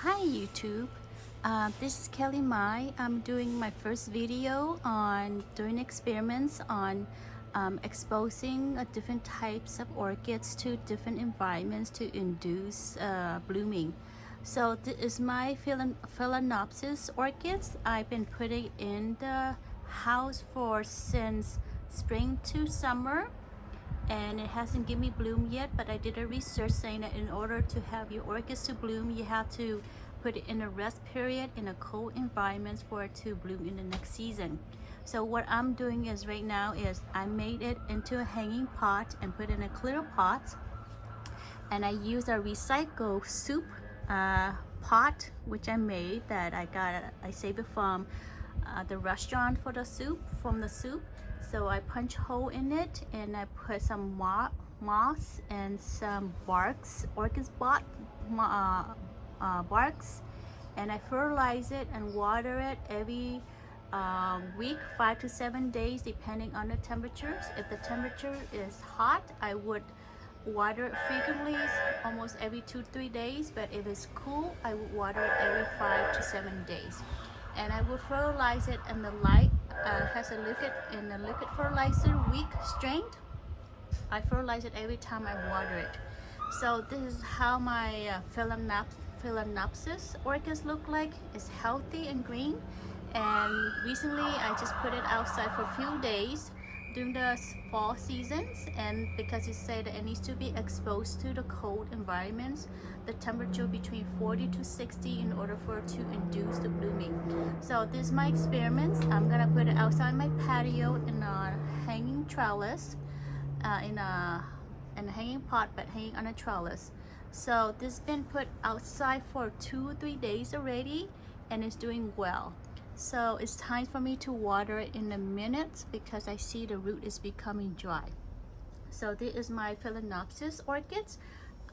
Hi YouTube, this is Kelly Mai. I'm doing my first video on doing experiments on exposing different types of orchids to different environments to induce blooming. So this is my Phalaenopsis orchids. I've been putting in the house for since spring to summer, and it hasn't given me bloom yet, but I did a research saying that in order to have your orchids to bloom, you have to put it in a rest period in a cold environment for it to bloom in the next season. So what I'm doing is right now is I made it into a hanging pot and put in a clear pot, and I use a recycled soup pot which I made that I saved it from the restaurant for the soup, from the soup. So I punch hole in it and I put some moss and some barks, orchid barks, and I fertilize it and water it every week, 5 to 7 days depending on the temperatures. If the temperature is hot, I would water it frequently, almost every 2-3 days, but if it's cool, I would water it every 5 to 7 days. And I will fertilize it, and the light has a liquid fertilizer, weak strength. I fertilize it every time I water it. So this is how my Phalaenopsis orchids look like. It's healthy and green, and recently I just put it outside for a few days during the fall seasons, and because it said that it needs to be exposed to the cold environments, the temperature between 40 to 60 in order for it to induce the blooming. So this is my experiments. I'm gonna put it outside my patio in a hanging trellis, in a hanging pot, but hanging on a trellis. So this has been put outside for 2 or 3 days already, and it's doing well. So it's time for me to water it in a minute because I see the root is becoming dry. So this is my Phalaenopsis orchids.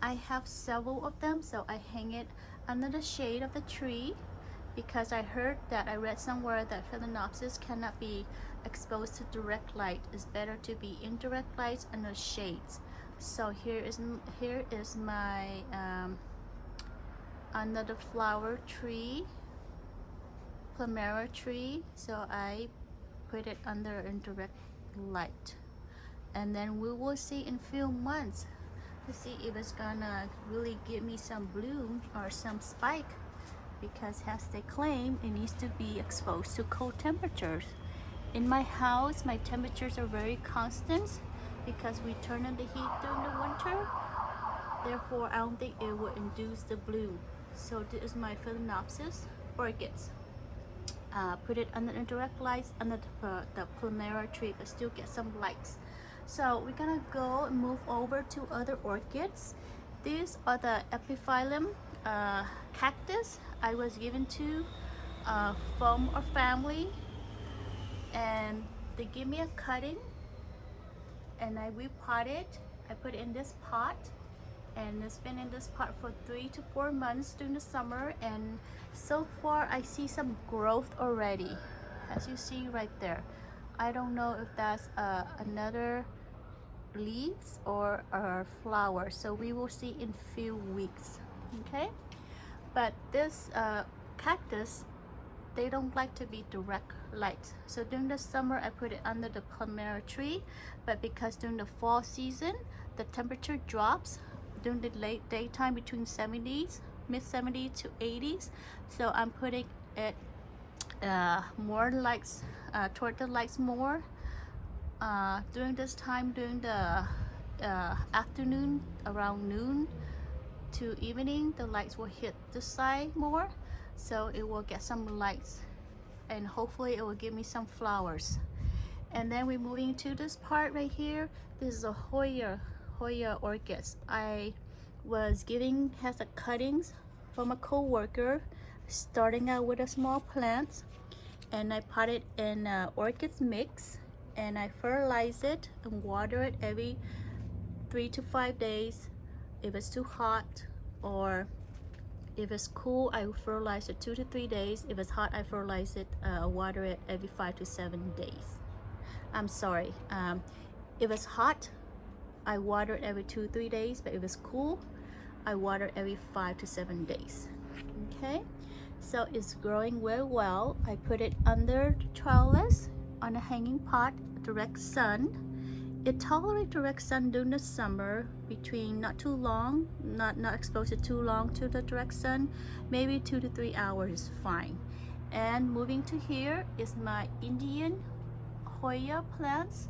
I have several of them, so I hang it under the shade of the tree because I read somewhere that Phalaenopsis cannot be exposed to direct light. It's better to be in direct light under shades. So here is my under the flower tree, Plumera tree. So I put it under indirect light, and then we will see in few months to see if it's gonna really give me some bloom or some spike, because as they claim, it needs to be exposed to cold temperatures. In my house, my temperatures are very constant because we turn on the heat during the winter. Therefore, I don't think it will induce the bloom. So this is my Phalaenopsis orchids. Put it under indirect lights under the Plumera tree, but still get some lights. So we're gonna go and move over to other orchids. These are the Epiphyllum cactus I was given to from a family, and they give me a cutting, and I repot it. I put it in this pot, and it's been in this pot for 3 to 4 months during the summer, and so far I see some growth already, as you see right there. I don't know if that's another leaves or a flower, so we will see in few weeks. Okay, but this cactus, they don't like to be direct light, so during the summer I put it under the Plumera tree, but because during the fall season the temperature drops during the late daytime between 70s, mid 70s to 80s, so I'm putting it more lights toward the lights more during this time, during the afternoon, around noon to evening. The lights will hit the side more, so it will get some lights, and hopefully it will give me some flowers. And then we're moving to this part right here. This is a Hoya orchids. I was has a cuttings from a co-worker, starting out with a small plant, and I pot it in orchids mix, and I fertilize it and water it every 3 to 5 days. If it's too hot, or if it's cool, I fertilize it 2 to 3 days. If it's hot, I fertilize it, water it every 5 to 7 days. I'm sorry, if it's hot, I water it every 2-3 days, but if it's cool, I water every 5 to 7 days. Okay, so it's growing very well. I put it under the trellis on a hanging pot, direct sun. It tolerates direct sun during the summer, between not too long, not exposed it too long to the direct sun, maybe 2 to 3 hours is fine. And moving to here is my Indian Hoya plants.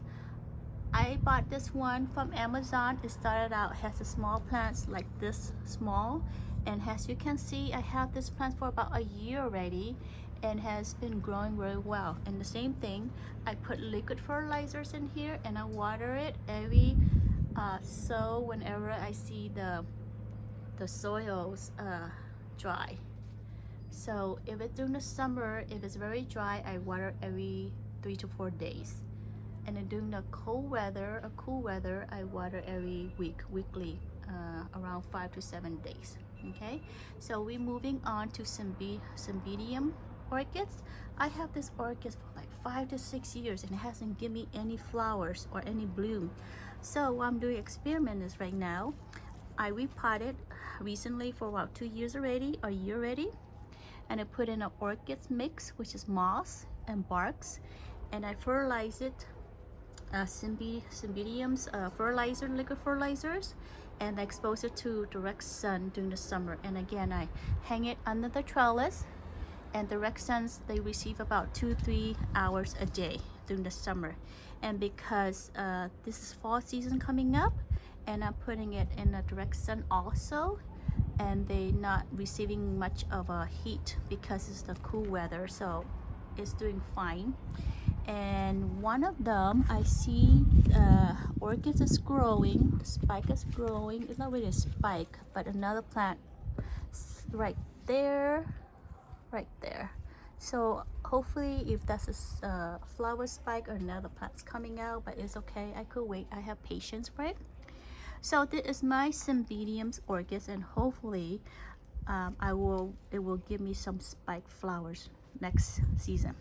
I bought this one from Amazon. It started out, has a small plants like this small, and as you can see, I have this plant for about a year already and has been growing very well. And the same thing, I put liquid fertilizers in here and I water it every so whenever I see the soils dry. So if it's during the summer, if it's very dry, I water every 3 to 4 days. And then during the cool weather, I water every weekly, around 5 to 7 days. Okay, so we're moving on to Cymbidium orchids. I have this orchid for like 5 to 6 years and it hasn't given me any flowers or any bloom. So what I'm doing experiment is right now, I repotted recently for about 2 years already, a year already, and I put in an orchids mix, which is moss and barks, and I fertilize it. Cymbidium's fertilizer, liquid fertilizers, and I expose it to direct sun during the summer. And again, I hang it under the trellis, and direct suns, they receive about 2-3 hours a day during the summer. And because this is fall season coming up, and I'm putting it in the direct sun also, and they're not receiving much of a heat because it's the cool weather, so it's doing fine. And one of them, I see orchids is growing, the spike is growing. It's not really a spike, but another plant right there. So hopefully if that's a flower spike or another plant's coming out, but it's okay, I could wait, I have patience for it. So this is my Cymbidium orchids, and hopefully it will give me some spike flowers next season.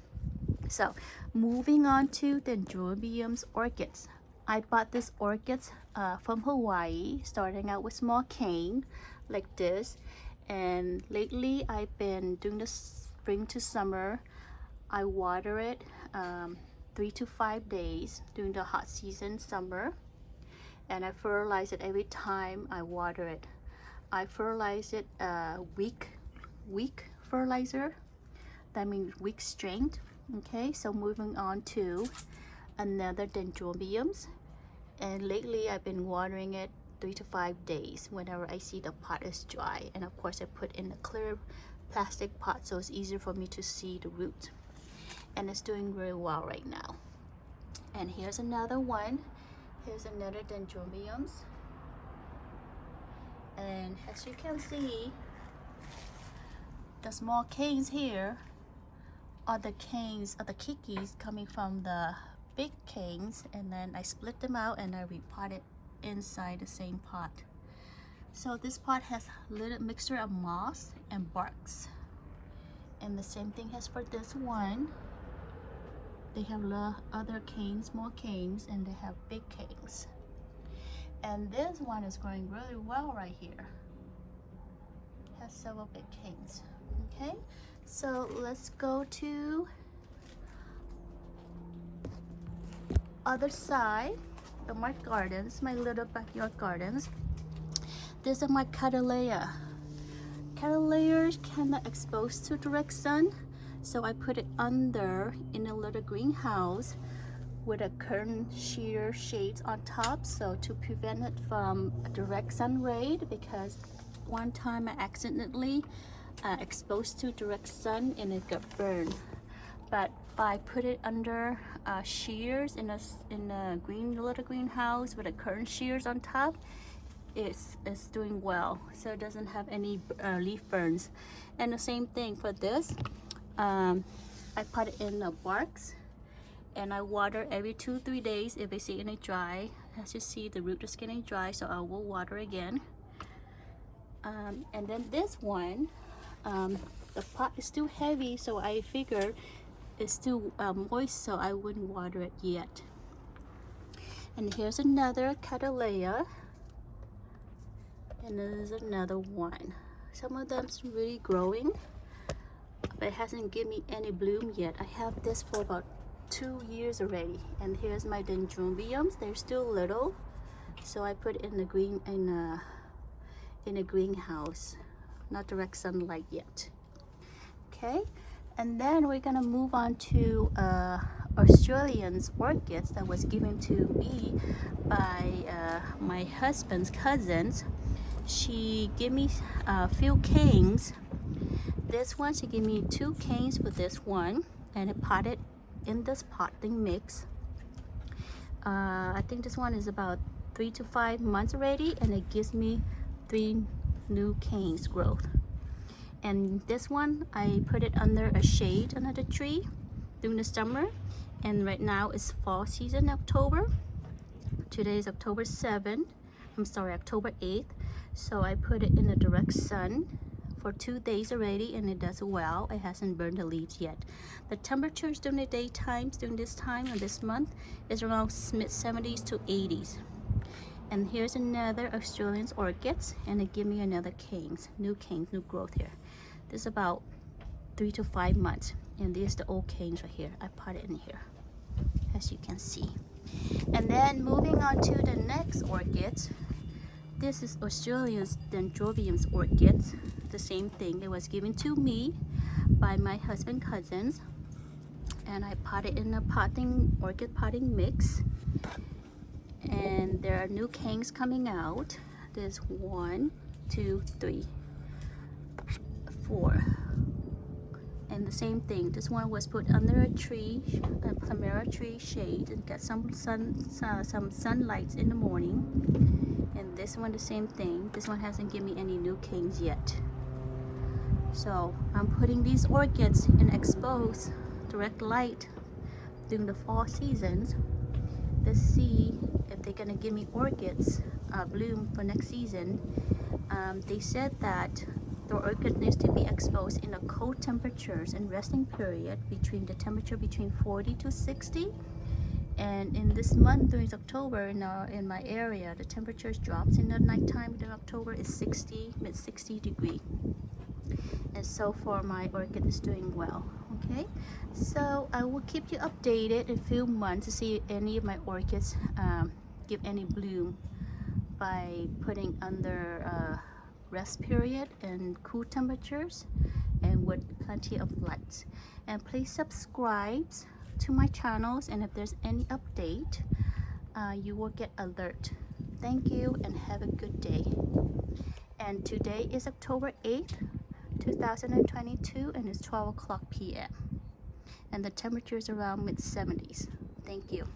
So moving on to Dendrobium orchids. I bought this orchids from Hawaii, starting out with small cane like this, and lately I've been doing the spring to summer. I water it 3 to 5 days during the hot season summer, and I fertilize it every time I water it. I fertilize it weak fertilizer, that means weak strength. Okay, so moving on to another Dendrobiums, and lately I've been watering it 3 to 5 days whenever I see the pot is dry, and of course I put in a clear plastic pot so it's easier for me to see the root, and it's doing very well right now. And here's another one. Here's another Dendrobiums, and as you can see, the small canes here are the canes, are the kikis coming from the big canes, and then I split them out and I repot it inside the same pot. So this pot has a little mixture of moss and barks, and the same thing as for this one. They have other canes, small canes, and they have big canes. And this one is growing really well right here. It has several big canes. Okay, so let's go to other side of my gardens, my little backyard gardens. These are my Cattleya. Cattleyas cannot expose to direct sun, so I put it under in a little greenhouse with a curtain sheer shades on top, so to prevent it from a direct sun ray, because one time I accidentally exposed to direct sun and it got burned. But I put it under shears in a little greenhouse with a curtain shears on top, it's doing well, so it doesn't have any leaf burns. And the same thing for this, I put it in the barks, and I water every 2-3 days if I see any dry. As you see, the root is getting dry, so I will water again. And then this one, the pot is still heavy, so I figured it's still moist, so I wouldn't water it yet. And here's another Cattleya, and this is another one. Some of them's really growing, but it hasn't given me any bloom yet. I have this for about 2 years already. And here's my Dendrobiums. They're still little, so I put it in the green in a greenhouse, not direct sunlight yet. Okay, and then we're gonna move on to Australian orchids that was given to me by my husband's cousins. She gave me a few canes. This one, she gave me 2 canes for this one, and it potted in this potting mix. I think this one is about 3 to 5 months already, and it gives me 3 new canes growth. And this one, I put it under a shade under the tree during the summer, and right now it's fall season, October. Today is October 7th. I'm sorry, October 8th. So I put it in the direct sun for 2 days already, and it does well. It hasn't burned the leaves yet. The temperatures during the daytimes during this time of this month is around mid 70s to 80s. And here's another Australian orchids, and it give me another canes, new growth here. This is about 3 to 5 months, and these are the old canes right here. I put it in here, as you can see. And then moving on to the next orchids. This is Australia's Dendrobium orchids. The same thing. It was given to me by my husband cousins, and I potted in a orchid potting mix. And there are new canes coming out. There's 1, 2, 3, 4. And the same thing. This one was put under a tree, a Plumera tree shade, and get some sunlight in the morning. And this one the same thing. This one hasn't given me any new canes yet. So I'm putting these orchids in exposed direct light during the fall seasons to see if they're gonna give me orchids bloom for next season. They said that the orchid needs to be exposed in a cold temperatures and resting period between the temperature between 40 to 60. And in this month, during October, in my area, the temperatures drops in the nighttime. In October is 60, mid 60 degree. And so far, my orchid is doing well. Okay, so I will keep you updated in a few months to see if any of my orchids give any bloom by putting under rest period and cool temperatures and with plenty of light. And please subscribe to my channels, and if there's any update, you will get alert. Thank you and have a good day. And today is October 8th, 2022, and it's 12 o'clock p.m. and the temperature is around mid 70s. Thank you.